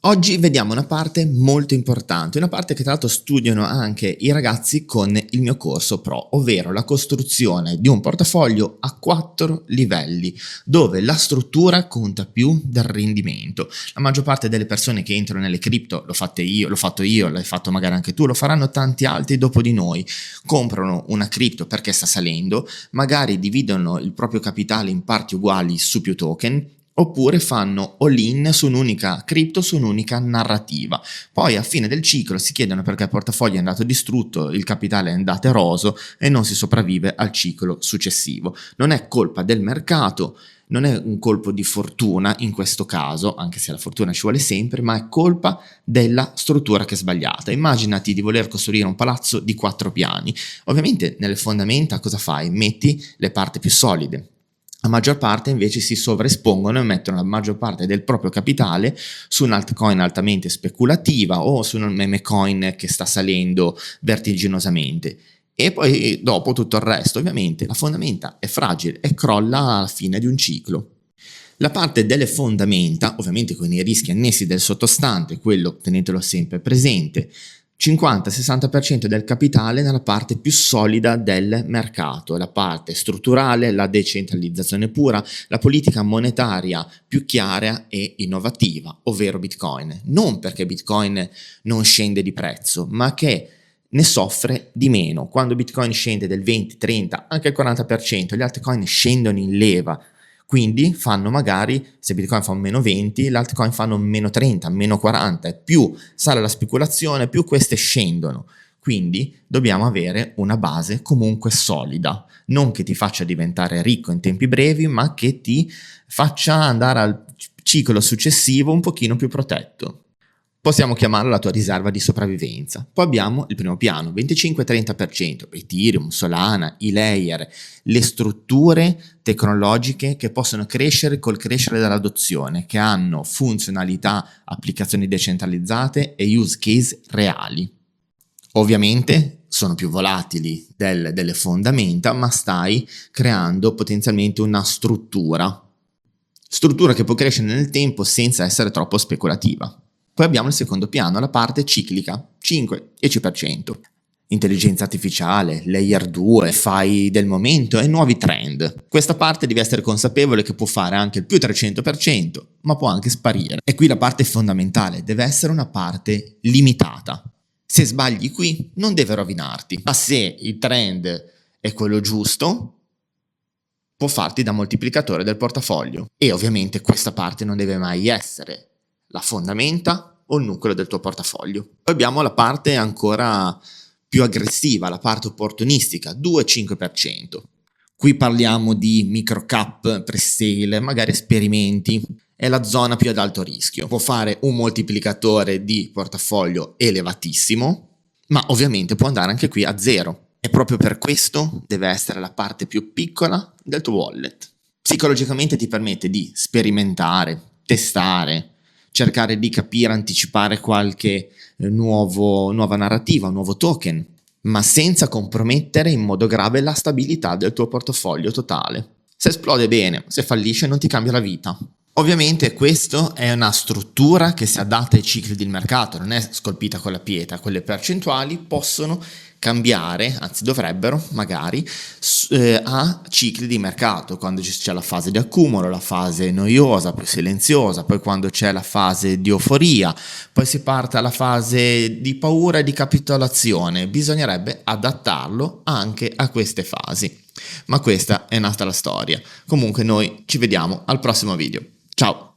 Oggi vediamo una parte molto importante, una parte che tra l'altro studiano anche i ragazzi con il mio corso Pro, ovvero la costruzione di un portafoglio a 4 livelli, dove la struttura conta più del rendimento. La maggior parte delle persone che entrano nelle cripto, l'ho fatto io, l'hai fatto magari anche tu, lo faranno tanti altri dopo di noi, comprano una cripto perché sta salendo, magari dividono il proprio capitale in parti uguali su più token, oppure fanno all-in su un'unica cripto, su un'unica narrativa. Poi a fine del ciclo si chiedono perché il portafoglio è andato distrutto, il capitale è andato eroso e non si sopravvive al ciclo successivo. Non è colpa del mercato, non è un colpo di fortuna in questo caso, anche se la fortuna ci vuole sempre, ma è colpa della struttura che è sbagliata. Immaginati di voler costruire un palazzo di 4 piani. Ovviamente nelle fondamenta cosa fai? Metti le parti più solide. La maggior parte invece si sovraespongono e mettono la maggior parte del proprio capitale su un altcoin altamente speculativa o su un meme coin che sta salendo vertiginosamente. E poi dopo tutto il resto, ovviamente, la fondamenta è fragile e crolla alla fine di un ciclo. La parte delle fondamenta, ovviamente con i rischi annessi del sottostante, quello tenetelo sempre presente, 50-60% del capitale nella parte più solida del mercato, la parte strutturale, la decentralizzazione pura, la politica monetaria più chiara e innovativa, ovvero Bitcoin. Non perché Bitcoin non scende di prezzo, ma che ne soffre di meno. Quando Bitcoin scende del 20, 30, anche il 40%, gli altcoin scendono in leva. Quindi fanno magari, se Bitcoin fa un meno 20, le altcoin fanno un meno 30, meno 40, e più sale la speculazione, più queste scendono. Quindi dobbiamo avere una base comunque solida, non che ti faccia diventare ricco in tempi brevi, ma che ti faccia andare al ciclo successivo un pochino più protetto. Possiamo chiamarla la tua riserva di sopravvivenza. Poi abbiamo il primo piano, 25-30%, Ethereum, Solana, e-layer, le strutture tecnologiche che possono crescere col crescere dell'adozione, che hanno funzionalità, applicazioni decentralizzate e use case reali. Ovviamente sono più volatili delle fondamenta, ma stai creando potenzialmente una struttura che può crescere nel tempo senza essere troppo speculativa. Poi abbiamo il secondo piano, la parte ciclica, 5-10%. Intelligenza artificiale, layer 2, fai del momento e nuovi trend. Questa parte devi essere consapevole che può fare anche il più 300%, ma può anche sparire. E qui la parte fondamentale, deve essere una parte limitata. Se sbagli qui, non deve rovinarti. Ma se il trend è quello giusto, può farti da moltiplicatore del portafoglio. E ovviamente questa parte non deve mai essere la fondamenta o il nucleo del tuo portafoglio. Poi abbiamo la parte ancora più aggressiva, la parte opportunistica, 2-5%. Qui parliamo di micro cap, pre-sale, magari esperimenti. È la zona più ad alto rischio. Può fare un moltiplicatore di portafoglio elevatissimo, ma ovviamente può andare anche qui a zero. E proprio per questo deve essere la parte più piccola del tuo wallet. Psicologicamente ti permette di sperimentare, testare, cercare di capire, anticipare qualche nuova narrativa, un nuovo token, ma senza compromettere in modo grave la stabilità del tuo portafoglio totale. Se esplode bene, se fallisce non ti cambia la vita. Ovviamente questa è una struttura che si adatta ai cicli del mercato, non è scolpita con la pietra, quelle percentuali possono cambiare, anzi dovrebbero magari, a cicli di mercato, quando c'è la fase di accumulo, la fase noiosa, poi silenziosa, poi quando c'è la fase di euforia, poi si parte alla fase di paura e di capitolazione, bisognerebbe adattarlo anche a queste fasi. Ma questa è nata la storia. Comunque noi ci vediamo al prossimo video. Ciao!